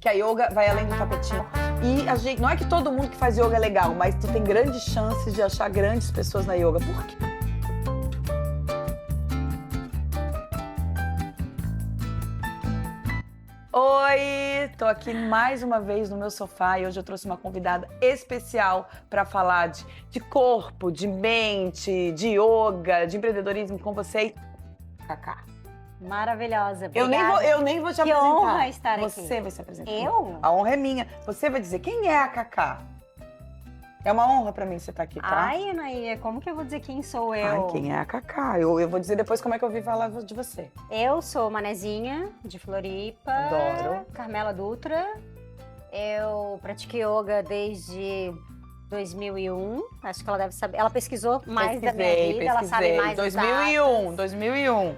que a yoga vai além do tapetinho. E a gente, não é que todo mundo que faz yoga é legal, mas tu tem grandes chances de achar grandes pessoas na yoga. Por quê? Oi, tô aqui mais uma vez no meu sofá e hoje eu trouxe uma convidada especial para falar de corpo, de mente, de yoga, de empreendedorismo com você, Cacá. Maravilhosa, Eu obrigada. nem vou te Que apresentar. honra estar aqui. Você vai se apresentar. Eu? A honra é minha. Você vai dizer quem é a Cacá. É uma honra pra mim você estar aqui, tá? Ai, Anaí, como que eu vou dizer quem sou eu? Ai, quem é a Cacá? Eu vou dizer depois como é que eu ouvi falar de você. Eu sou Manezinha, de Floripa. Adoro. Carmela Dutra. Eu pratico yoga desde 2001. Acho que ela deve saber. Ela pesquisou mais da minha vida, ela sabe mais 2001, 2001.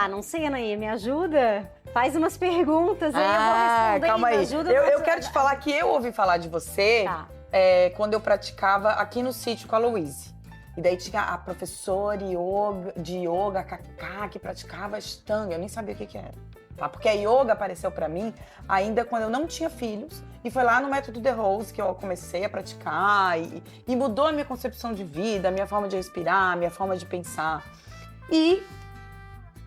Não sei, Anaí, me ajuda? Faz umas perguntas aí, eu vou responder. Calma aí. Ajuda Eu quero te falar que eu ouvi falar de você quando eu praticava aqui no sítio com a Louise. E daí tinha a professora de yoga, a Cacá, que praticava Ashtanga. Eu nem sabia o que era. Tá? Porque a yoga apareceu pra mim ainda quando eu não tinha filhos. E foi lá no Método The Rose que eu comecei a praticar. E mudou a minha concepção de vida, a minha forma de respirar, a minha forma de pensar. E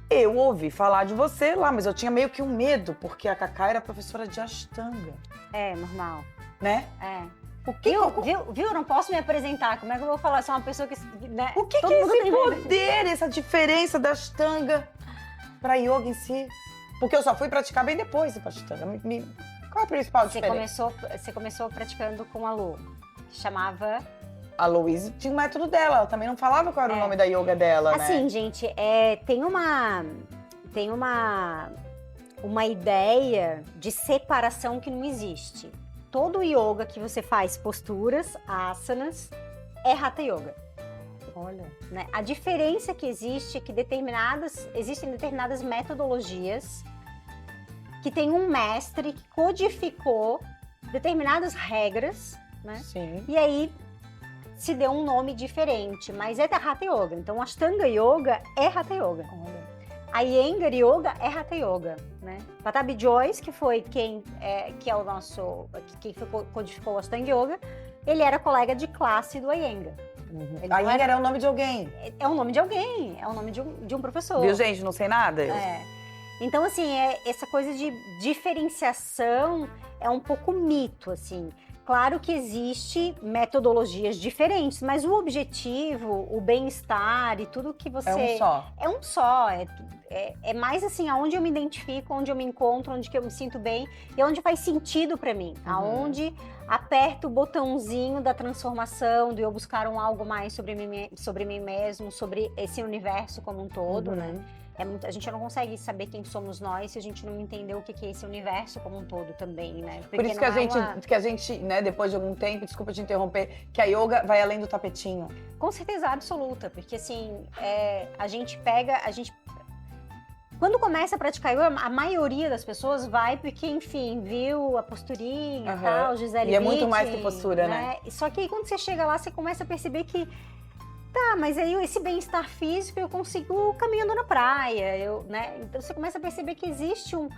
eu ouvi falar de você lá, mas eu tinha meio que um medo, porque a Cacá era professora de Ashtanga. É, normal. Né? É. O que Viu? Eu não posso me apresentar. Como é que eu vou falar? Sou uma pessoa que... Né? O que é esse poder, essa diferença da Ashtanga pra yoga em si? Porque eu só fui praticar bem depois da Ashtanga. Qual é a principal diferença? Você começou praticando com a Lu, que chamava... A Louise tinha o método dela, ela também não falava qual era o nome da yoga dela, né? Assim, gente, tem uma ideia de separação que não existe. Todo yoga que você faz posturas, asanas, é Hatha Yoga. Olha. Né? A diferença que existe é que existem determinadas metodologias que tem um mestre que codificou determinadas regras, né? Sim. E aí se deu um nome diferente, mas é Hatha Yoga. Então, Ashtanga Yoga é Hatha Yoga. Olha. A Iyengar Yoga é Hatha Yoga, né? Patabi Joyce, que foi quem codificou o Ashtanga Yoga, ele era colega de classe do Iyengar. Uhum. A Iyengar é o nome de alguém. É o nome de alguém, é o nome de um professor. Viu, gente? Não sei nada. Então, assim, essa coisa de diferenciação é um pouco mito, assim. Claro que existe metodologias diferentes, mas o objetivo, o bem-estar e tudo que você... É um só. É um só. É mais assim, aonde eu me identifico, onde eu me encontro, onde que eu me sinto bem e onde faz sentido pra mim. Uhum. Aonde aperto o botãozinho da transformação, de eu buscar algo mais sobre mim mesmo, sobre esse universo como um todo, né? A gente não consegue saber quem somos nós se a gente não entender o que é esse universo como um todo também, né? Por isso que a gente, né, depois de algum tempo, desculpa te interromper, que a yoga vai além do tapetinho. Com certeza absoluta, porque assim, quando começa a praticar yoga, a maioria das pessoas vai porque, enfim, viu a posturinha e tal, Gisele E é muito mais que postura, né? Só que aí quando você chega lá, você começa a perceber que mas aí esse bem-estar físico eu consigo caminhando na praia, né? Então você começa a perceber que existe um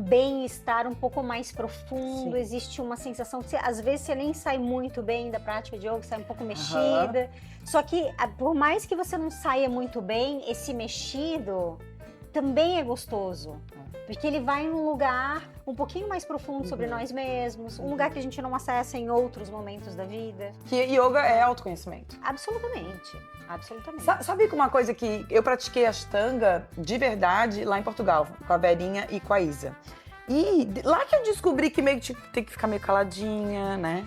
bem-estar um pouco mais profundo, sim. Existe uma sensação que às vezes você nem sai muito bem da prática de yoga, sai um pouco mexida. Só que por mais que você não saia muito bem, esse mexido também é gostoso. Porque ele vai num lugar um pouquinho mais profundo sobre nós mesmos, um lugar que a gente não acessa em outros momentos da vida. Que yoga é autoconhecimento. Absolutamente, absolutamente. Sabe que uma coisa que eu pratiquei Ashtanga de verdade lá em Portugal, com a Verinha e com a Isa. E lá que eu descobri que meio que tem que ficar meio caladinha, né?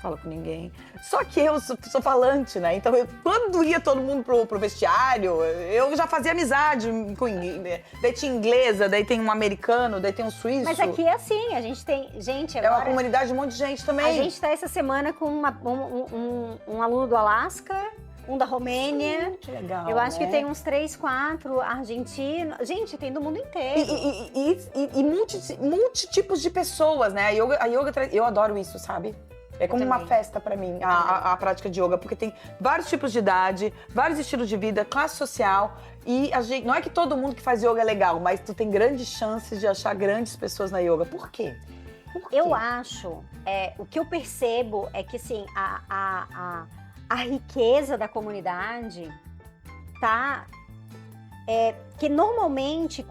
Fala com ninguém. Só que eu sou falante, né? Então, quando ia todo mundo pro vestiário, eu já fazia amizade com daí tinha inglesa, daí tem um americano, daí tem um suíço. Mas aqui é assim, a gente tem... Gente, agora... É uma comunidade de um monte de gente também. A gente tá essa semana com um aluno do Alasca, um da Romênia. Que legal, eu acho que tem uns 3, 4 argentinos. Gente, tem do mundo inteiro. E multi tipos de pessoas, né? A yoga, eu adoro isso, sabe? É como uma festa pra mim, a prática de yoga, porque tem vários tipos de idade, vários estilos de vida, classe social. E a gente, não é que todo mundo que faz yoga é legal, mas tu tem grandes chances de achar grandes pessoas na yoga. Por quê? Eu acho, o que eu percebo é que assim, a riqueza da comunidade tá... que normalmente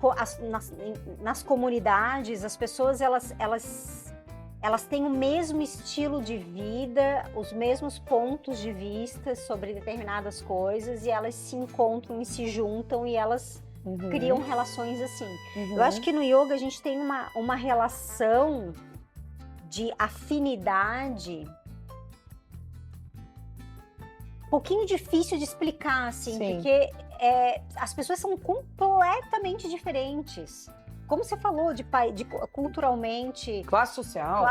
nas comunidades as pessoas elas têm o mesmo estilo de vida, os mesmos pontos de vista sobre determinadas coisas e elas se encontram e se juntam e elas criam relações assim. Eu acho que no yoga a gente tem uma relação de afinidade um pouquinho difícil de explicar, assim, porque as pessoas são completamente diferentes. Como você falou, culturalmente... Classe social.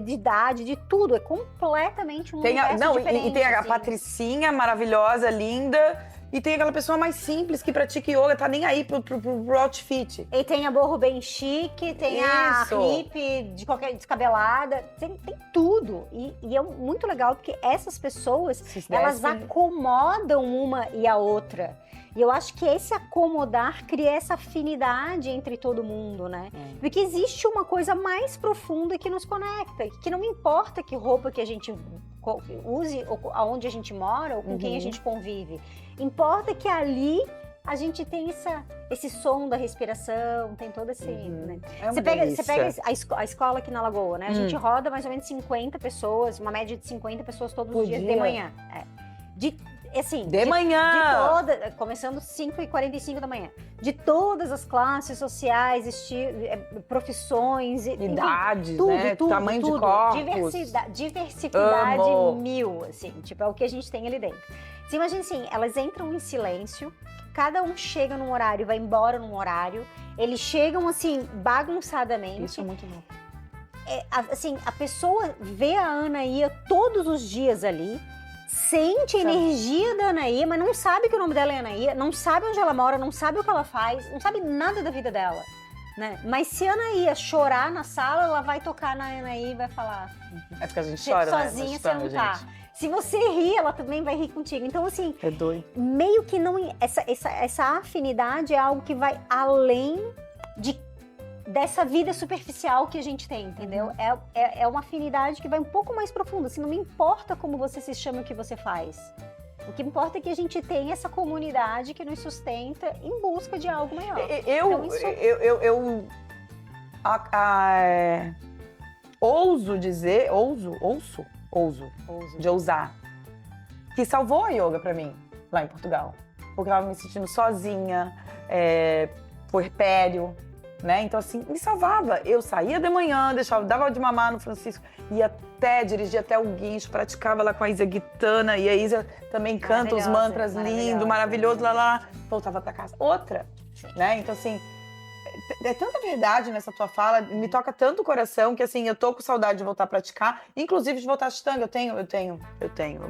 De idade, de tudo. É completamente um universo diferente. E tem a assim. Patricinha, maravilhosa, linda. E tem aquela pessoa mais simples que pratica yoga, tá nem aí pro outfit. E tem a borro bem chique, tem a hippie descabelada. Tem tudo. E é muito legal, porque essas pessoas, elas acomodam uma e a outra. E eu acho que esse acomodar cria essa afinidade entre todo mundo, né? Porque existe uma coisa mais profunda que nos conecta, que não importa que roupa que a gente use, ou aonde a gente mora, ou com quem a gente convive. Importa que ali a gente tem esse som da respiração, tem todo esse... Né? Você pega a escola aqui na Lagoa, né? A gente roda mais ou menos 50 pessoas, uma média de 50 pessoas todos os dias de manhã. De manhã! Começando 5h45 da manhã. De todas as classes sociais, profissões... Idades, tudo, né? Tudo, tamanho tudo. de corpos. Diversidade mil, assim. Tipo, é o que a gente tem ali dentro. Você imagina assim, elas entram em silêncio, cada um chega num horário, vai embora num horário, eles chegam assim, bagunçadamente. Isso é muito bom. Assim, a pessoa vê a Anaía todos os dias ali, sente a energia da Anaía, mas não sabe que o nome dela é Anaía, não sabe onde ela mora, não sabe o que ela faz, não sabe nada da vida dela. Né? Mas se a Anaía chorar na sala, ela vai tocar na Anaía e vai falar. É porque a gente chora, sozinha, né? Você não tá. Se você rir, ela também vai rir contigo. Então, assim, é doido. Meio que não... Essa afinidade é algo que vai além dessa vida superficial que a gente tem, entendeu? É uma afinidade que vai um pouco mais profunda. Assim, não me importa como você se chama e o que você faz. O que importa é que a gente tem essa comunidade que nos sustenta em busca de algo maior. Ouso dizer, de ousar, que salvou a yoga pra mim, lá em Portugal. Porque eu tava me sentindo sozinha, puerpério, né? Então, assim, me salvava. Eu saía de manhã, dava de mamar no Francisco, dirigia até o guincho, praticava lá com a Isa Guitana, e a Isa também canta os mantras lindos, maravilhoso, lá, voltava pra casa. Outra, né? Então, assim, é tanta verdade nessa tua fala, me toca tanto o coração que, assim, eu tô com saudade de voltar a praticar, inclusive de voltar a Ashtanga. Eu tenho.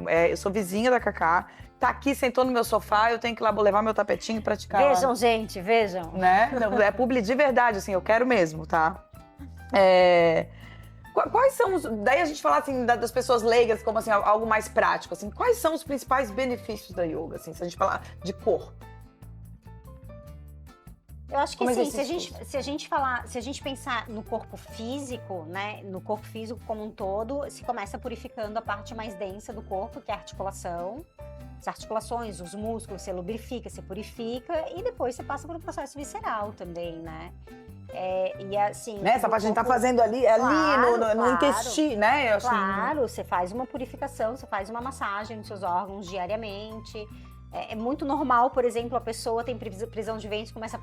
Eu sou vizinha da Cacá, tá aqui, sentou no meu sofá, eu tenho que ir lá levar meu tapetinho e praticar. Vejam, gente, vejam. Né? Não, é publi de verdade, assim, eu quero mesmo, tá? Quais são os... Daí a gente fala, assim, das pessoas leigas, como, assim, algo mais prático, assim. Quais são os principais benefícios da yoga, assim, se a gente falar de corpo? Eu acho que sim, se a gente pensar no corpo físico, né, no corpo físico como um todo, se começa purificando a parte mais densa do corpo, que é a articulação. As articulações, os músculos, você lubrifica, você purifica e depois você passa pelo processo visceral também, né? E assim... Né? Essa parte a gente tá fazendo ali no intestino, né? Claro, você faz uma purificação, você faz uma massagem nos seus órgãos diariamente. É muito normal, por exemplo, a pessoa tem prisão de ventre, começa a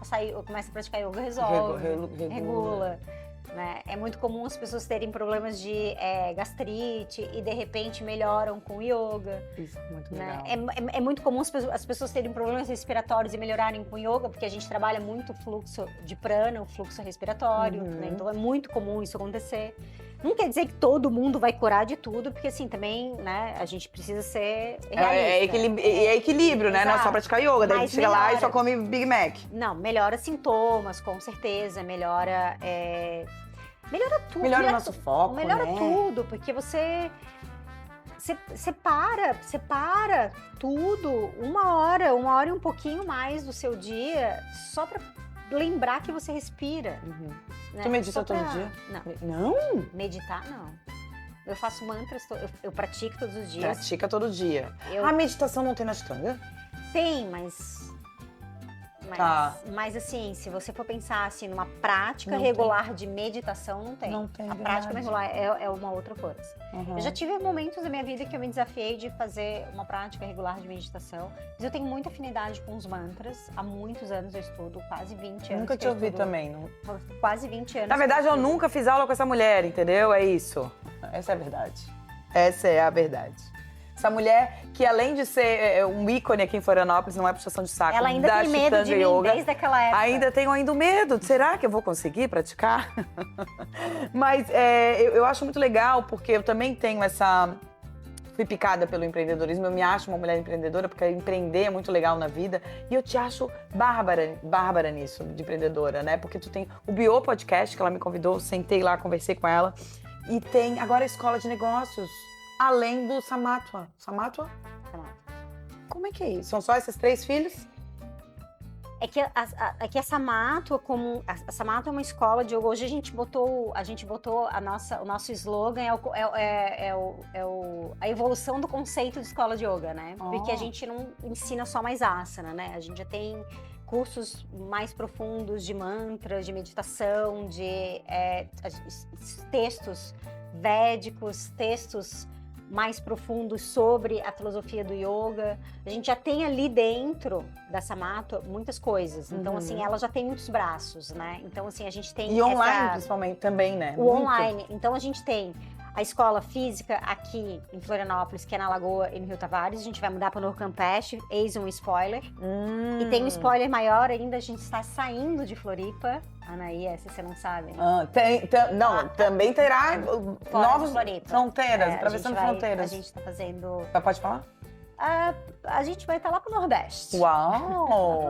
praticar yoga, regula. Né? É muito comum as pessoas terem problemas de gastrite e de repente melhoram com yoga. Isso é muito né? legal. É muito comum as pessoas terem problemas respiratórios e melhorarem com yoga, porque a gente trabalha muito o fluxo de prana, o fluxo respiratório, né? Então é muito comum isso acontecer. Não quer dizer que todo mundo vai curar de tudo, porque assim, também, né, a gente precisa ser realista. É equilíbrio, né? Não é só praticar yoga, daí a gente chega lá e só come Big Mac. Não, melhora sintomas, com certeza, melhora melhora tudo. Melhora o nosso foco, melhora né? tudo, porque você para tudo uma hora e um pouquinho mais do seu dia só para lembrar que você respira. Né? Tu medita todo dia? Não. Não? Meditar, não. Eu faço mantras, eu pratico todos os dias. Pratica todo dia. A meditação não tem na Ashtanga? Tem, mas assim, se você for pensar assim, numa prática regular de meditação, não tem. Não tem, a prática regular é uma outra coisa. Eu já tive momentos da minha vida que eu me desafiei de fazer uma prática regular de meditação, mas eu tenho muita afinidade com os mantras. Há muitos anos eu estudo, quase 20 anos. Nunca te ouvi também. Não... Quase 20 anos. Na verdade, eu nunca fiz aula com essa mulher, entendeu? É isso. Essa é a verdade. Essa é a verdade. Essa mulher que, além de ser um ícone aqui em Florianópolis, não é puxação de saco. Ela ainda tem medo de mim desde aquela época. Ainda tenho medo. Será que eu vou conseguir praticar? Mas eu acho muito legal, porque eu também tenho essa... Fui picada pelo empreendedorismo, eu me acho uma mulher empreendedora, porque empreender é muito legal na vida. E eu te acho bárbara nisso, de empreendedora, né? Porque tu tem o Bio Podcast, que ela me convidou, sentei lá, conversei com ela. E tem agora a Escola de Negócios. Além do Samatva. Samatva? Como é que é isso? São só esses 3 filhos? É que a Samatva, a Samatva é uma escola de yoga. Hoje a gente botou o nosso slogan a evolução do conceito de escola de yoga, né? Porque a gente não ensina só mais asana, né? A gente já tem cursos mais profundos de mantras, de meditação, de textos védicos, textos mais profundos sobre a filosofia do yoga. A gente já tem ali dentro da Samatva muitas coisas. Então, assim, ela já tem muitos braços, né? Então, assim, a gente tem... E online, principalmente, também, né? O online. Então, a gente tem a escola física aqui em Florianópolis, que é na Lagoa e no Rio Tavares. A gente vai mudar para o Novo Campeche, eis um spoiler. E tem um spoiler maior ainda, a gente está saindo de Floripa. Anaí, essa você não sabe. Também terá novas fronteiras, atravessando fronteiras. A gente está fazendo... Pode falar? A gente vai estar lá pro Nordeste. Uau! Lá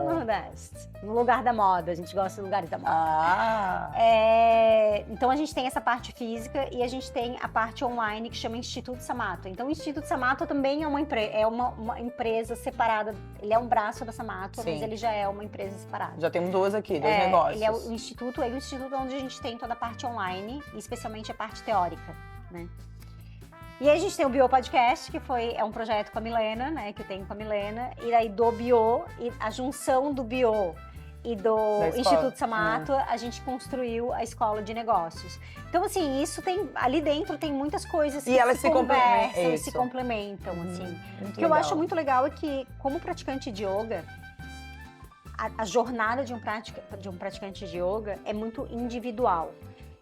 pro Nordeste. No lugar da moda. A gente gosta de lugares da moda. Então a gente tem essa parte física e a gente tem a parte online que chama Instituto Samatva. Então o Instituto Samatva também é uma empresa separada. Ele é um braço da Samatva, mas ele já é uma empresa separada. Já temos 2 aqui, 2 negócios. Ele é o instituto onde a gente tem toda a parte online, e especialmente a parte teórica, né? E aí a gente tem o Bio Podcast, que é um projeto com a Milena, né? Que eu tenho com a Milena. E aí do Bio, e a junção do Bio e do Instituto Samatva, a gente construiu a Escola de Negócios. Então, assim, isso tem... Ali dentro tem muitas coisas que elas se conversam e se complementam, assim. O que eu acho muito legal é que, como praticante de yoga, a jornada de um praticante de yoga é muito individual.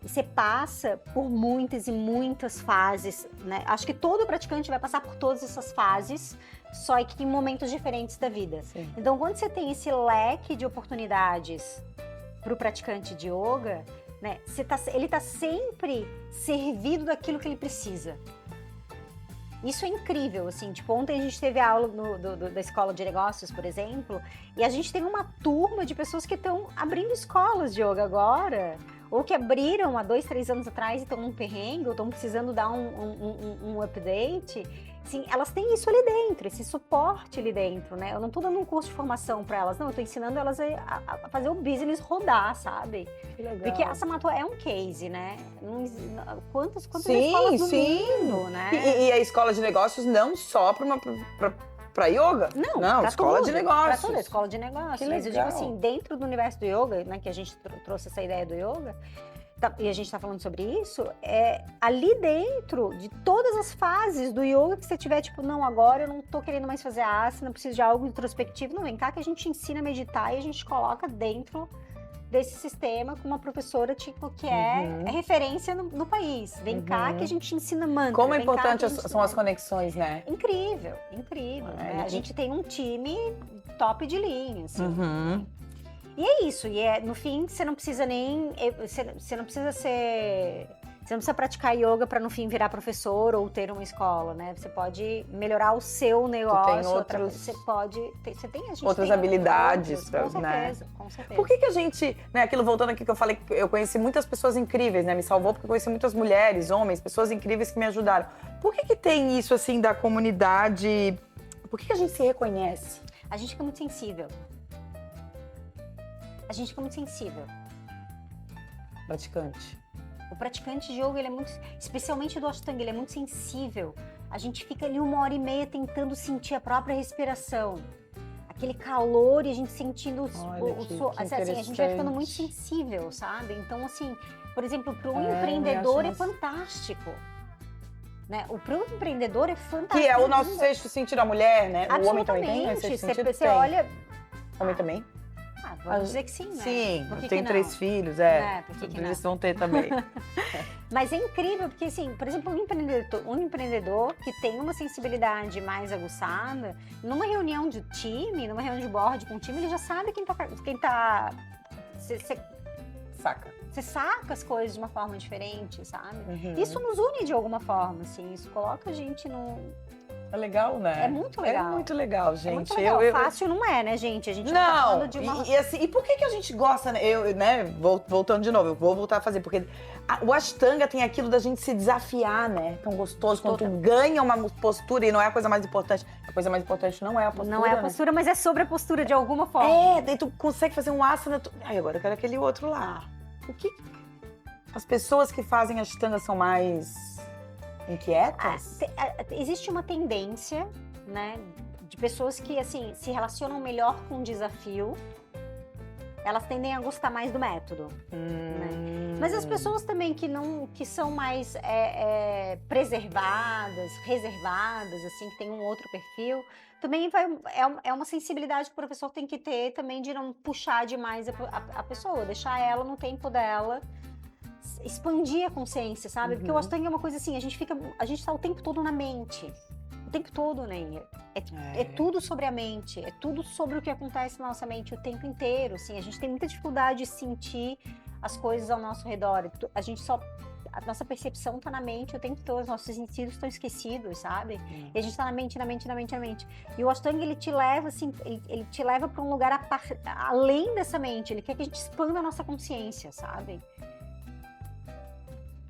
Você passa por muitas e muitas fases, né? Acho que todo praticante vai passar por todas essas fases, só que em momentos diferentes da vida. Sim. Então, quando você tem esse leque de oportunidades para o praticante de yoga, né? Ele está sempre servido daquilo que ele precisa. Isso é incrível, assim, tipo, ontem a gente teve a aula da Escola de Negócios, por exemplo, e a gente teve uma turma de pessoas que estão abrindo escolas de yoga agora, ou que abriram há 2, 3 anos atrás e estão num perrengue, ou estão precisando dar um update. Assim, elas têm isso ali dentro, esse suporte ali dentro, né? Eu não tô dando um curso de formação para elas, não, eu tô ensinando elas a fazer o business rodar, sabe? Que legal. Porque a Samatva é um case, né? Quantas escolas do mundo, né? E a Escola de Negócios não só para yoga? Não, Escola de Negócios. Para toda a Escola de Negócios. Mas eu digo assim, dentro do universo do yoga, né, que a gente trouxe essa ideia do yoga, e a gente tá falando sobre isso, ali dentro de todas as fases do yoga que você tiver, tipo, não, agora eu não tô querendo mais fazer asana, preciso de algo introspectivo, não, vem cá que a gente ensina a meditar e a gente coloca dentro desse sistema com uma professora, tipo, que é referência no país. Vem cá que a gente ensina mantra. Como é importante são as conexões, né? Incrível, incrível. Né? A gente tem um time top de linha, assim. E é isso, no fim você não precisa nem, você não precisa ser Você não precisa praticar yoga para no fim virar professor ou ter uma escola, né? Você pode melhorar o seu negócio. Você tem outras habilidades, com certeza, né? Com certeza. Por que a gente, né, aquilo voltando aqui que eu falei, eu conheci muitas pessoas incríveis, né? Me salvou porque eu conheci muitas mulheres, homens, pessoas incríveis que me ajudaram. Por que tem isso, assim, da comunidade? Por que a gente se reconhece? A gente fica muito sensível. Praticante. O praticante de yoga, ele é muito, especialmente do Ashtanga, ele é muito sensível. A gente fica ali 1h30 tentando sentir a própria respiração. Aquele calor e a gente sentindo assim, a gente vai ficando muito sensível, sabe? Então, assim, por exemplo, para um empreendedor é fantástico. Né? Para um empreendedor é fantástico. Que é o nosso sexto sentido da mulher, né? O homem também tem, né? Você olha... Homem também? Vamos dizer que sim, né? Sim, eu tenho 3 filhos, eles vão ter também. Mas é incrível, porque assim, por exemplo, um empreendedor que tem uma sensibilidade mais aguçada, numa reunião de time, numa reunião de board com o time, ele já sabe quem tá saca. Você saca as coisas de uma forma diferente, sabe? Uhum. Isso nos une de alguma forma, assim, isso coloca a gente no... É legal, né? É muito legal. É muito legal, gente. É muito legal. Fácil não é, né, gente? A gente não tá falando de uma... E por que a gente gosta, né? Voltando de novo, eu vou voltar a fazer, porque o Ashtanga tem aquilo da gente se desafiar, né? Tão gostoso, quando tu ganha uma postura, e não é a coisa mais importante. A coisa mais importante não é a postura, não é a postura, mas é sobre a postura de alguma forma. Daí tu consegue fazer um asana, agora eu quero aquele outro lá. O que... As pessoas que fazem Ashtanga são mais... inquietas? Existe uma tendência, né, de pessoas que, assim, se relacionam melhor com o desafio, elas tendem a gostar mais do método. Né? Mas as pessoas também que são mais preservadas, reservadas, assim, que tem um outro perfil, também é uma sensibilidade que o professor tem que ter também de não puxar demais a pessoa, deixar ela no tempo dela, expandir a consciência, sabe? Porque o Ashtanga é uma coisa assim, a gente tá o tempo todo na mente. O tempo todo, né? É tudo sobre a mente, é tudo sobre o que acontece na nossa mente o tempo inteiro, assim. A gente tem muita dificuldade de sentir as coisas ao nosso redor. A nossa percepção tá na mente o tempo todo, os nossos sentidos estão esquecidos, sabe? E a gente tá na mente. E o Ashtanga, ele te leva, assim, ele te leva para um lugar além dessa mente. Ele quer que a gente expanda a nossa consciência, sabe?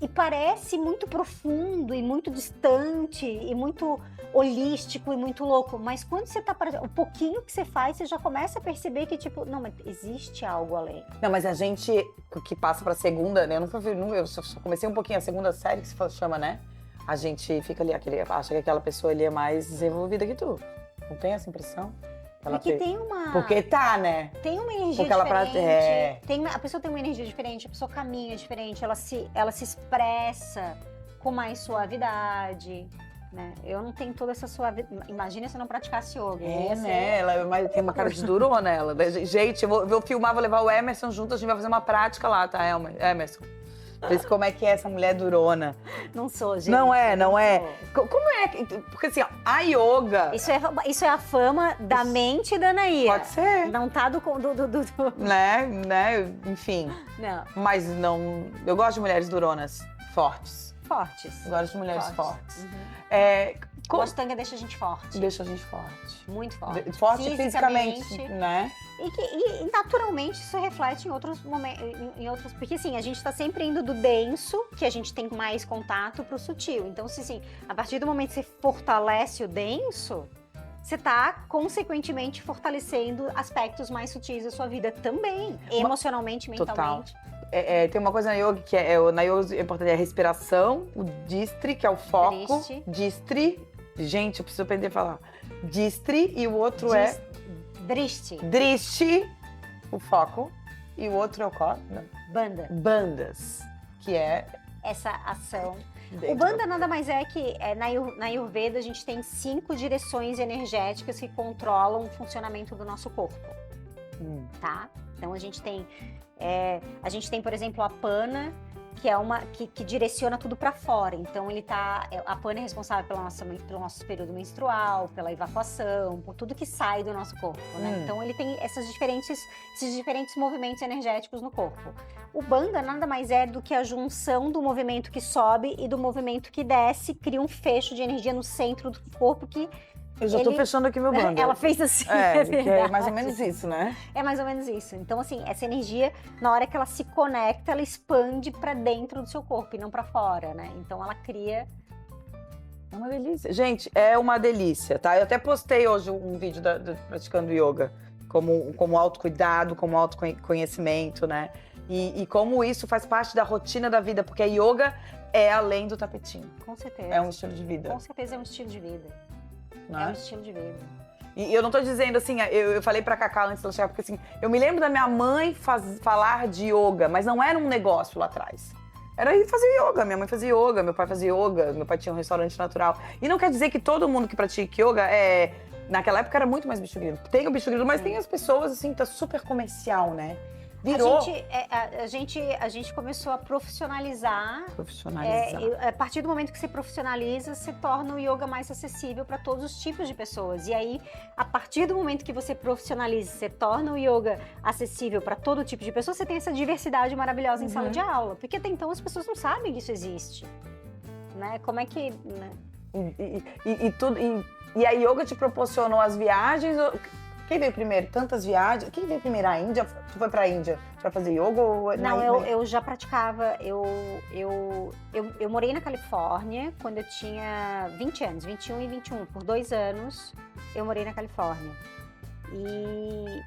E parece muito profundo e muito distante e muito holístico e muito louco, mas quando você tá, o pouquinho que você faz, você já começa a perceber que, tipo, não, mas existe algo além. Não, mas a gente que passa pra segunda, né, eu só comecei um pouquinho a segunda série, que se chama, né? A gente fica ali, acha que aquela pessoa ali é mais desenvolvida que tu. Não tem essa impressão? Porque tem uma... Porque tá, né? Tem uma energia diferente. A pessoa tem uma energia diferente, a pessoa caminha diferente, ela se expressa com mais suavidade, né? Eu não tenho toda essa suavidade. Imagina se eu não praticasse yoga. Né? Ela tem uma cara de durona, ela. Gente, eu vou filmar, vou levar o Emerson junto, a gente vai fazer uma prática lá, tá, Emerson? Vê como é que é essa mulher durona. Não sou, gente. Não é. Como é? Porque assim, ó, a yoga... Isso é a fama da mente da Anaí. Pode ser. Não tá do... Né? Enfim. Não. Mas não... Eu gosto de mulheres duronas, fortes. Fortes. Eu gosto de mulheres fortes. Uhum. O Ashtanga deixa a gente forte. Deixa a gente forte. Muito forte. Forte fisicamente, né? E naturalmente isso reflete em outros momentos, porque assim, a gente tá sempre indo do denso, que a gente tem mais contato, pro sutil. Então, assim, a partir do momento que você fortalece o denso, você tá, consequentemente, fortalecendo aspectos mais sutis da sua vida também, emocionalmente, mentalmente. Total. Tem uma coisa na yoga que na yoga é importante, a respiração, o distri, que é o foco. Distri. Gente, eu preciso aprender a falar. Distri e o outro Drishti. Drishti, o foco. E o outro é o qual? Banda. Bandas, que é... essa ação. O Banda nada mais é que, na Ayurveda, a gente tem 5 direções energéticas que controlam o funcionamento do nosso corpo. Tá? Então, a gente tem, por exemplo, a Pana, que é que direciona tudo para fora. Então a Pana é responsável pelo nosso período menstrual, pela evacuação, por tudo que sai do nosso corpo, né? Então ele tem esses diferentes movimentos energéticos no corpo. O Bandha nada mais é do que a junção do movimento que sobe e do movimento que desce, cria um fecho de energia no centro do corpo que eu já tô fechando aqui meu Bandha. Ela fez assim. Que é mais ou menos isso, né? É mais ou menos isso. Então, assim, essa energia, na hora que ela se conecta, ela expande pra dentro do seu corpo e não pra fora, né? Então, ela cria... É uma delícia. Gente, é uma delícia, tá? Eu até postei hoje um vídeo praticando yoga, como autocuidado, como autoconhecimento, né? E como isso faz parte da rotina da vida, porque a yoga é além do tapetinho. Com certeza. É um estilo de vida. Com certeza é um estilo de vida. Não é um estilo de vida. E eu não tô dizendo assim, eu falei pra Cacá antes dela chegar, porque assim, eu me lembro da minha mãe falar de yoga, mas não era um negócio lá atrás. Era ir fazer yoga, minha mãe fazia yoga, meu pai fazia yoga, meu pai tinha um restaurante natural. E não quer dizer que todo mundo que pratica yoga naquela época era muito mais bicho grilo. Tem o bicho grilo, mas tem as pessoas assim, tá super comercial, né? Virou. A gente começou a profissionalizar. A partir do momento que você profissionaliza, se torna o yoga mais acessível para todos os tipos de pessoas. E aí, a partir do momento que você profissionaliza, você torna o yoga acessível para todo tipo de pessoa, você tem essa diversidade maravilhosa em sala de aula. Porque até então as pessoas não sabem que isso existe. Né? Como é que... Né? E a yoga te proporcionou as viagens... Quem veio primeiro? Tantas viagens? Quem veio primeiro? A Índia? Tu foi pra Índia pra fazer yoga? Ou não, eu já praticava. Eu morei na Califórnia quando eu tinha 20 anos, 21 e 21. Por 2 anos eu morei na Califórnia. E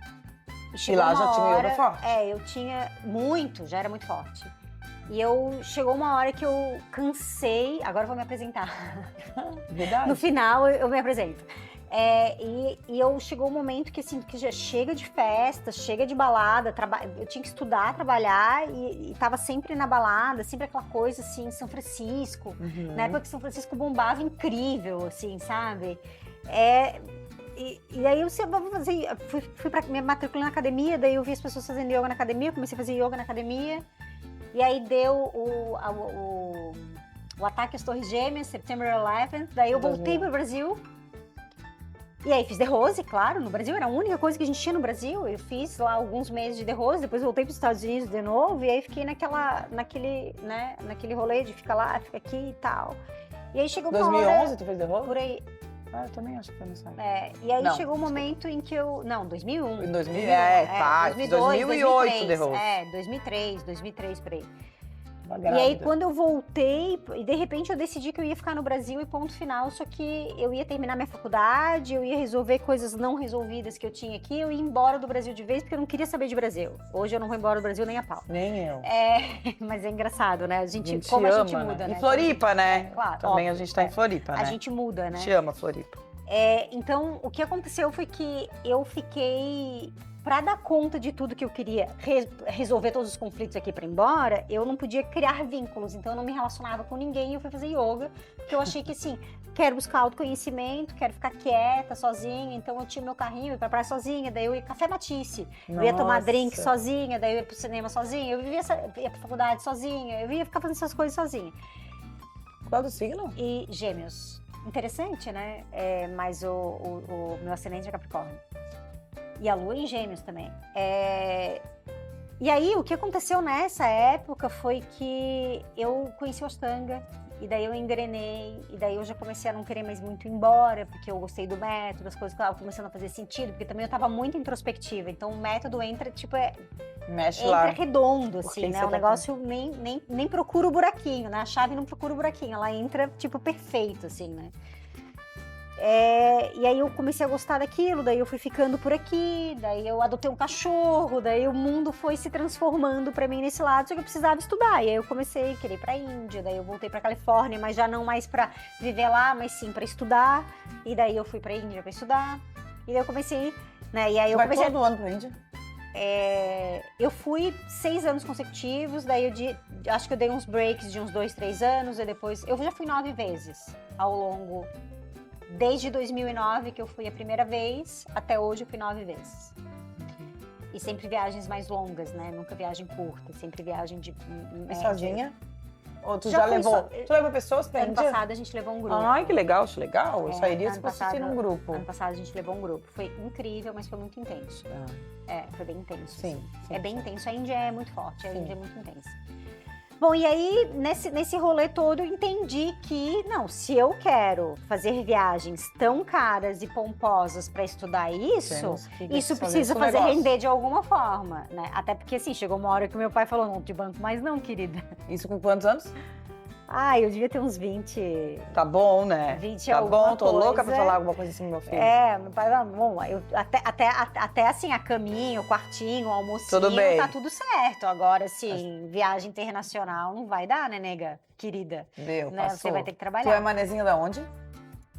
lá já tinha yoga forte? Eu tinha muito, já era muito forte. E chegou uma hora que eu cansei. Agora eu vou me apresentar. Verdade. No final eu me apresento. Chegou um momento que assim, que já chega de festa, chega de balada, eu tinha que estudar, trabalhar e tava sempre na balada, sempre aquela coisa assim, São Francisco, na época que São Francisco bombava incrível, assim, sabe? E aí eu fui pra me matricular na academia, daí eu vi as pessoas fazendo yoga na academia, comecei a fazer yoga na academia, e aí deu o ataque às Torres Gêmeas, September 11th, daí eu voltei pro Brasil. E aí fiz The Rose, claro, no Brasil, era a única coisa que a gente tinha no Brasil. Eu fiz lá alguns meses de The Rose, depois voltei para os Estados Unidos de novo, e aí fiquei naquele rolê de ficar lá, ficar aqui e tal. E aí chegou uma 2011 hora, tu fez The Rose? Por aí. Eu também acho que foi nessa época. E aí chegou um momento em que eu... Não, 2001. Em 2000? 2008 The Rose. 2003, por aí. E aí, quando eu voltei, e de repente eu decidi que eu ia ficar no Brasil e ponto final, só que eu ia terminar minha faculdade, eu ia resolver coisas não resolvidas que eu tinha aqui, eu ia embora do Brasil de vez, porque eu não queria saber de Brasil. Hoje eu não vou embora do Brasil nem a pau. Nem eu. Mas é engraçado, né? A gente ama, a gente muda, né? Em Floripa, né? Claro. Também óbvio, a gente tá em Floripa, né? A gente muda, né? Te ama, Floripa. Então, o que aconteceu foi que eu fiquei... Para dar conta de tudo que eu queria, resolver todos os conflitos aqui para ir embora, eu não podia criar vínculos, então eu não me relacionava com ninguém, eu fui fazer yoga, porque eu achei que assim, quero buscar autoconhecimento, quero ficar quieta, sozinha, então eu tinha meu carrinho, ia pra praia sozinha, daí eu ia café Matisse, eu ia tomar drink sozinha, daí eu ia pro cinema sozinha, eu ia pra faculdade sozinha, eu ia ficar fazendo essas coisas sozinha. Qual do signo? E Gêmeos. Interessante, né? Mas o meu ascendente é Capricórnio. E a lua em Gêmeos também. E aí, o que aconteceu nessa época foi que eu conheci o Ashtanga, e daí eu engrenei, e daí eu já comecei a não querer mais muito ir embora, porque eu gostei do método, as coisas estavam começando a fazer sentido, porque também eu tava muito introspectiva, então o método entra, tipo, entra redondo, assim, né? O negócio nem procura o buraquinho, né? A chave não procura o buraquinho, ela entra, tipo, perfeito, assim, né? E aí eu comecei a gostar daquilo, daí eu fui ficando por aqui, daí eu adotei um cachorro, daí o mundo foi se transformando pra mim nesse lado, só que eu precisava estudar, e aí eu comecei a querer ir pra Índia, daí eu voltei pra Califórnia, mas já não mais pra viver lá, mas sim pra estudar, e daí eu fui pra Índia pra estudar, e daí eu comecei, né, e aí eu comecei... todo ano pra Índia? Eu fui 6 anos consecutivos, daí acho que eu dei uns breaks de uns 2, 3 anos, e depois, eu já fui 9 vezes ao longo... Desde 2009, que eu fui a primeira vez, até hoje eu fui 9 vezes. E sempre viagens mais longas, né? Nunca viagem curta, sempre viagem de E média. sozinha? Ou tu Já já fui levou? só- Tu levou pessoas pra Ano Índia? passado a gente levou um grupo. Ai, que legal, acho legal. Eu só iria ano se fosse passado- num grupo. Ano passado a gente levou um grupo. Foi incrível, mas foi muito intenso. Ah, Foi bem intenso. sim, sim, É bem sim. intenso. A Índia é muito forte, a Sim. Índia é muito intensa. Bom, e aí, nesse rolê todo, eu entendi que, não, se eu quero fazer viagens tão caras e pomposas para estudar isso, Temos que isso fazer precisa esse fazer negócio. render de alguma forma, né? Até porque, assim, chegou uma hora que meu pai falou, não te banco mais não, querida. Isso com quantos anos? Ah, eu devia ter uns 20... Tá bom, né? 20 Tá alguma bom, tô louca pra coisa. falar alguma coisa assim pro meu filho. Meu pai falou, bom, até assim, a caminho, o quartinho, o almocinho, Tudo bem. tá tudo certo. Agora, assim, viagem internacional não vai dar, né, nega? Querida. Meu, Né? passou. Você vai ter que Tu é trabalhar. manezinha da onde?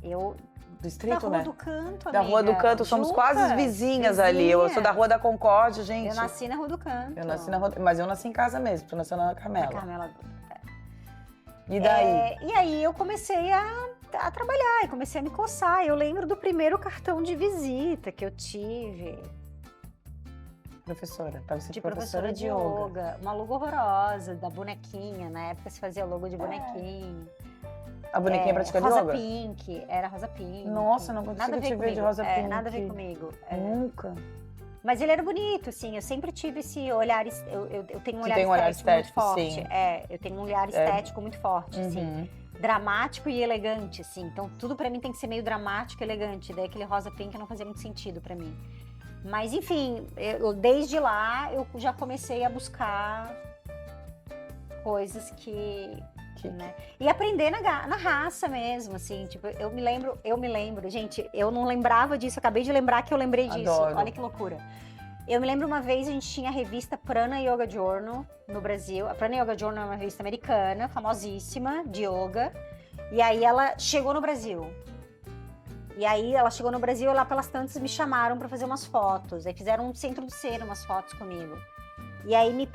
Eu, Do da distrito, Rua né? do Canto, Da Rua do amiga. Canto, somos quase Juntas, vizinhas ali. Eu sou da Rua da Concórdia, gente. Eu nasci na Rua do Canto. Eu nasci na Rua, mas eu nasci em casa mesmo, tu nasceu na Na Carmela. Carmela. E daí? E aí eu comecei a trabalhar, e comecei a me coçar. Eu lembro do primeiro cartão de visita que eu tive. Professora, pra ser De professora professora de yoga. Uma logo horrorosa, da bonequinha. Na época se fazia logo de bonequinho. A bonequinha praticando Rosa yoga? Pink, era Rosa Pink. Nossa, não consigo Nada a ver te ver de comigo. Rosa Pink. Nada a ver comigo. Nunca. Mas ele era bonito, assim. Eu sempre tive esse olhar. Eu tenho um Tu olhar tem um olhar estético muito estético, forte. sim. Eu tenho um olhar estético muito forte, assim. Uhum. Dramático e elegante, assim. Então tudo pra mim tem que ser meio dramático e elegante. Daí aquele Rosa Pink não fazia muito sentido pra mim. Mas enfim, desde lá eu já comecei a buscar coisas que né? E aprender na raça mesmo, assim, tipo, eu me lembro, gente, eu não lembrava disso, acabei de lembrar que eu lembrei disso. Adoro. Olha que loucura. Eu me lembro uma vez a gente tinha a revista Prana Yoga Journal no Brasil. A Prana Yoga Journal é uma revista americana, famosíssima, de yoga. E aí ela chegou no Brasil. E aí ela chegou no Brasil e lá pelas tantas me chamaram para fazer umas fotos. Aí fizeram um centro de cena, umas fotos comigo. E aí me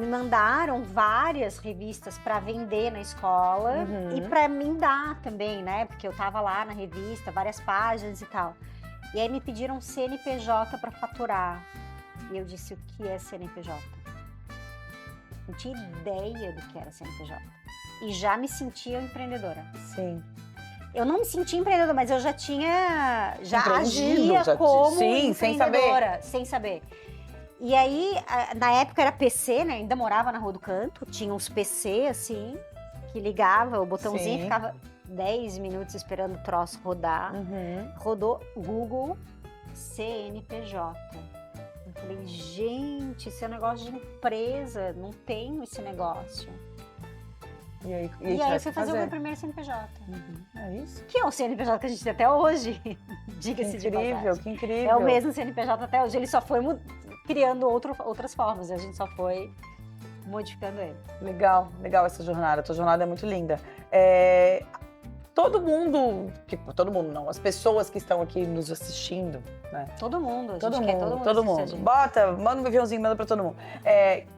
mandaram várias revistas para vender na escola e para mim dar também, né? Porque eu tava lá na revista, várias páginas e tal. E aí me pediram CNPJ para faturar. E eu disse, o que é CNPJ? Não tinha ideia do que era CNPJ. E já me sentia empreendedora. Sim. Eu não me sentia empreendedora, mas eu já Empreendido, agia como sim, sem saber. empreendedora, sem saber. E aí, na época era PC, né? Ainda morava na Rua do Canto. Tinha uns PC, assim, que ligava o botãozinho e Sim. ficava 10 minutos esperando o troço rodar. Rodou Google CNPJ. Eu falei, gente, isso é um negócio de empresa, não tenho esse negócio. E aí, E aí eu fui fazer o meu primeiro CNPJ. É isso? Que é o CNPJ que a gente tem até hoje, diga-se de Incrível, passagem. que incrível. É o mesmo CNPJ até hoje, ele só foi criando outras formas, a gente só foi modificando ele. Legal, legal essa jornada. A tua jornada é muito linda. Todo mundo não, as pessoas que estão aqui nos assistindo, né? Todo mundo, a gente Todo quer mundo. assistir a gente. Manda um aviãozinho, manda pra todo mundo.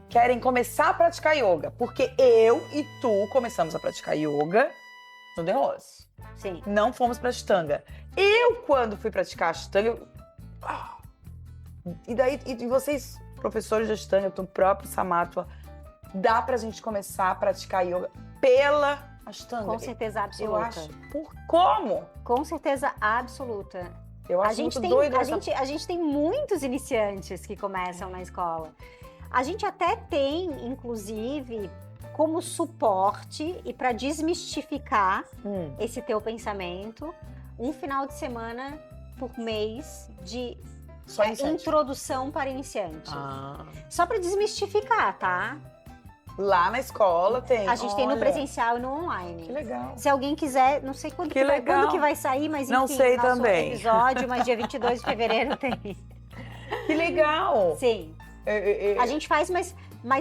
Querem começar a praticar yoga, porque eu e tu começamos a praticar yoga no The Rose. Sim. Não fomos pra Ashtanga. Eu, quando fui praticar Ashtanga, e daí, e vocês, professores de Ashtanga, tu próprio Samatva, dá pra gente começar a praticar yoga pela Ashtanga? Com certeza absoluta. Eu acho. Como? Com certeza absoluta. Eu acho muito doido a gente tem muitos iniciantes que começam na escola. A gente até tem, inclusive, como suporte e para desmistificar esse teu pensamento, um final de semana por mês de Só iniciante. introdução para iniciante. Ah. Só para desmistificar, tá? Lá na escola tem. A gente tem no olha, presencial e no online. Que legal. Se alguém quiser, não sei quando Que legal. quando que vai sair, mas enfim, Não sei nosso também. episódio, mas dia 22 de fevereiro tem. Que legal. Sim. A gente faz, mas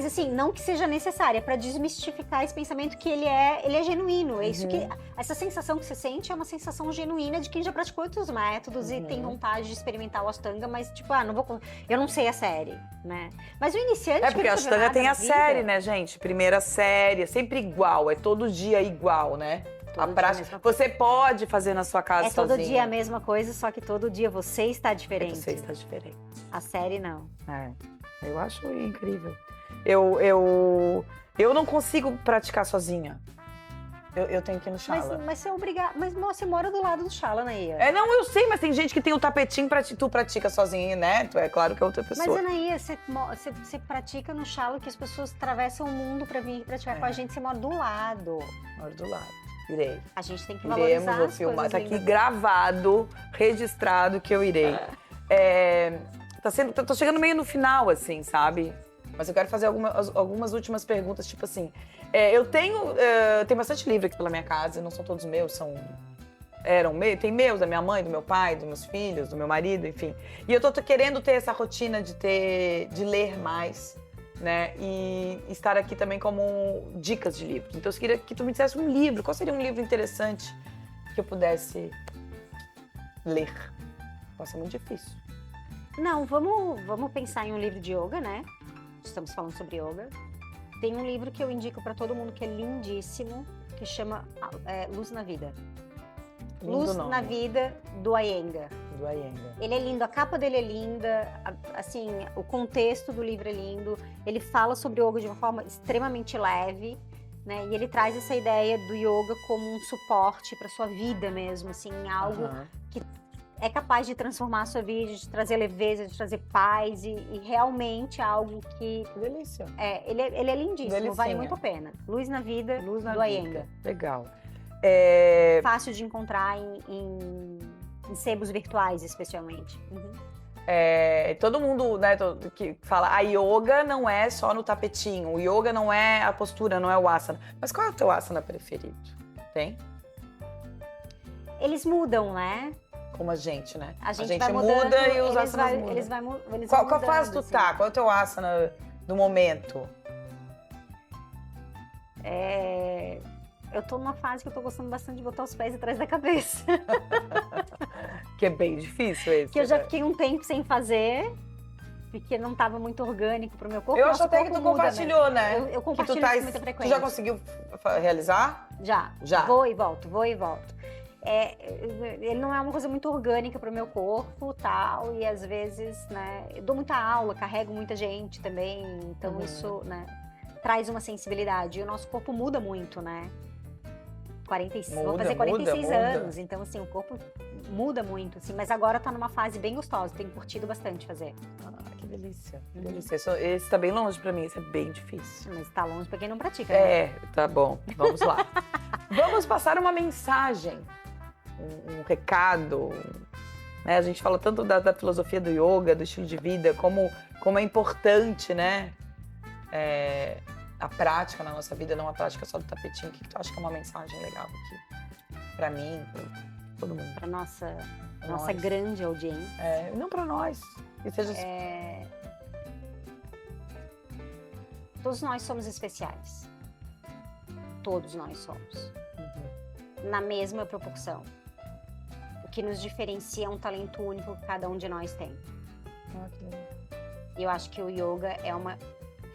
assim, não que seja necessário, é para desmistificar esse pensamento que ele é genuíno. É isso que essa sensação que você sente é uma sensação genuína de quem já praticou outros métodos e tem vontade de experimentar o Ashtanga, mas tipo, eu não sei a série, né? Mas o iniciante É porque a Ashtanga tem a vida, série, né, gente? Primeira série, é sempre igual, é todo dia igual, né? A prática, você pode fazer na sua casa sozinha. É todo dia a mesma coisa, só que todo dia você está diferente. Você está diferente. A série não. Eu acho incrível. Eu não consigo praticar sozinha. Eu tenho que ir no Shala. Mas você é obrigada. Mas você mora do lado do Shala, Anaía. Não, eu sei, mas tem gente que tem o tapetinho tu pratica sozinha, né? É claro que é outra pessoa. Mas, Anaía, você pratica no Shala que as pessoas atravessam o mundo pra vir praticar com a gente. Você mora do lado. Moro do lado. Irei. A gente tem que valorizar vou as filmar. coisas Tá aqui lindas. gravado, registrado que eu irei. Tô chegando meio no final, assim, sabe? Mas eu quero fazer algumas últimas perguntas, tipo assim. Eu tenho bastante livro aqui pela minha casa, não são todos meus, tem meus, da minha mãe, do meu pai, dos meus filhos, do meu marido, enfim. E eu tô querendo ter essa rotina de ler mais, né? E estar aqui também como dicas de livros. Então eu queria que tu me dissesse um livro. Qual seria um livro interessante que eu pudesse ler? Pode ser muito difícil. Não, vamos pensar em um livro de yoga, né? Estamos falando sobre yoga. Tem um livro que eu indico para todo mundo que é lindíssimo, que chama Luz na Vida. Luz na Vida, do Iyengar. Do Iyengar. Ele é lindo, a capa dele é linda, assim, o contexto do livro é lindo. Ele fala sobre yoga de uma forma extremamente leve, né? E ele traz essa ideia do yoga como um suporte para sua vida mesmo, assim, algo que é capaz de transformar a sua vida, de trazer leveza, de trazer paz e realmente algo que... Que delícia. Ele é lindíssimo, Delicinha. Vale muito a pena. Luz na Vida, do Iyengar. Legal. Fácil de encontrar em sebos virtuais, especialmente. Todo mundo, né, que fala a yoga não é só no tapetinho, o yoga não é a postura, não é o asana. Mas qual é o teu asana preferido? Tem? Eles mudam, né? Como a gente, né? A gente vai mudando, muda e os asanas mudam. Eles vão Qual fase tu tá? Qual é o teu asana do momento? Eu tô numa fase que eu tô gostando bastante de botar os pés atrás da cabeça. Que é bem difícil esse. Que eu já fiquei um tempo sem fazer, porque não tava muito orgânico pro meu corpo. Eu acho até que tu compartilhou, né? Eu compartilho com muita frequência. Tu já conseguiu realizar? Já. Vou e volto. Ele não é uma coisa muito orgânica pro meu corpo, tal, e às vezes, né, eu dou muita aula, carrego muita gente também, então isso, né, traz uma sensibilidade. E o nosso corpo muda muito, né? Vou fazer 46 anos, então assim, o corpo muda muito, assim, mas agora tá numa fase bem gostosa, tenho curtido bastante fazer. Que delícia, que delícia. Esse tá bem longe pra mim, esse é bem difícil. Mas tá longe pra quem não pratica, né? Tá bom, vamos lá. Vamos passar uma mensagem, um recado, né? A gente fala tanto da filosofia do yoga, do estilo de vida, como é importante, né? A prática na nossa vida, não a prática só do tapetinho. O que tu acha que é uma mensagem legal aqui? Pra mim, pra todo mundo. Pra nossa grande audiência. Não pra nós. Que seja... Todos nós somos especiais. Todos nós somos. Na mesma proporção. O que nos diferencia é um talento único que cada um de nós tem. Que lindo. E eu acho que o yoga é uma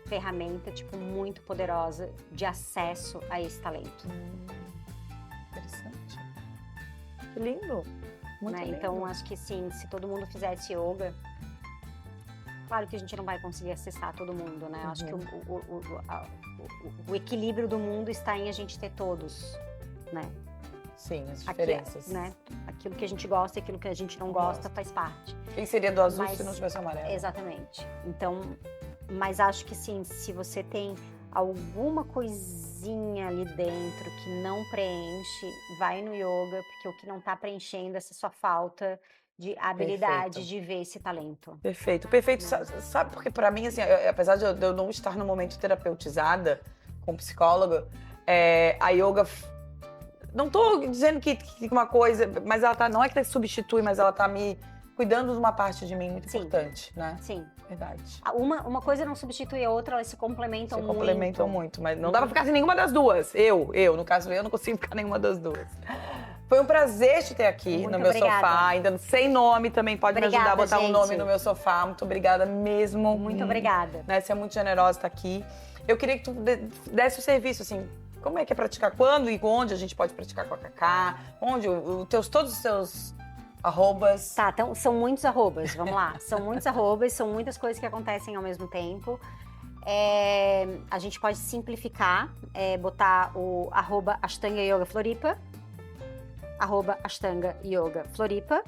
ferramenta, muito poderosa de acesso a esse talento. Interessante. Que lindo. Muito lindo. Então, acho que sim, se todo mundo fizesse yoga, claro que a gente não vai conseguir acessar todo mundo, né? Acho que o equilíbrio do mundo está em a gente ter todos, né? Sim, as diferenças. Né? Aquilo que a gente gosta e aquilo que a gente não gosta faz parte. Quem seria do azul se não tivesse o amarelo? Exatamente. Então, mas acho que sim, se você tem alguma coisinha ali dentro que não preenche, vai no yoga, porque o que não está preenchendo é essa sua falta de habilidade de ver esse talento. Perfeito. Sabe, porque pra mim, assim, apesar de eu não estar no momento terapeutizada com psicóloga, a yoga... Não tô dizendo que uma coisa, mas ela tá, não é que substitui, mas ela tá me cuidando de uma parte de mim muito importante, né? Sim. Verdade. Uma coisa não substitui a outra, elas se complementam muito. Se complementam muito, mas não dá pra ficar sem nenhuma das duas. No caso, eu não consigo ficar nenhuma das duas. Foi um prazer te ter aqui muito no meu sofá, ainda sem nome também, pode me ajudar a botar um nome no meu sofá. Muito obrigada mesmo. Muito obrigada. Né? Você é muito generosa estar aqui. Eu queria que tu desse o serviço, assim, Como é que é praticar? Quando e onde a gente pode praticar com a Cacá? Onde? Todos os seus arrobas? Tá, então são muitos arrobas, vamos lá. São muitos arrobas, são muitas coisas que acontecem ao mesmo tempo. A gente pode simplificar, botar o arroba Ashtanga Yoga Floripa, arroba Ashtanga Yoga Floripa.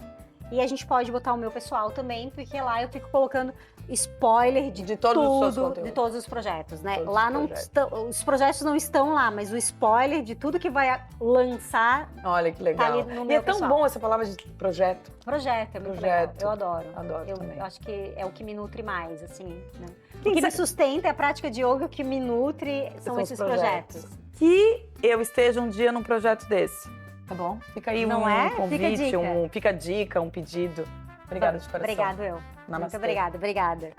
E a gente pode botar o meu pessoal também, porque lá eu fico colocando spoiler de todos tudo, de todos os projetos, né? Todos lá os não projetos. estão, os projetos não estão lá, mas o spoiler de tudo que vai lançar Olha que tá legal. ali no E meu é tão pessoal. bom essa palavra de projeto. Projeto, é muito Projeto. legal. Eu adoro. Adoro também. Eu acho que é o que me nutre mais, assim, né? O Quem que me sabe- sustenta é a prática de yoga, o que me nutre são os esses projetos. Que eu esteja um dia num projeto desse, tá bom? Fica aí Não um é? Fica a convite, dica. fica a dica, um pedido. Obrigada de coração. Obrigado, eu. Muito Namastê. obrigada.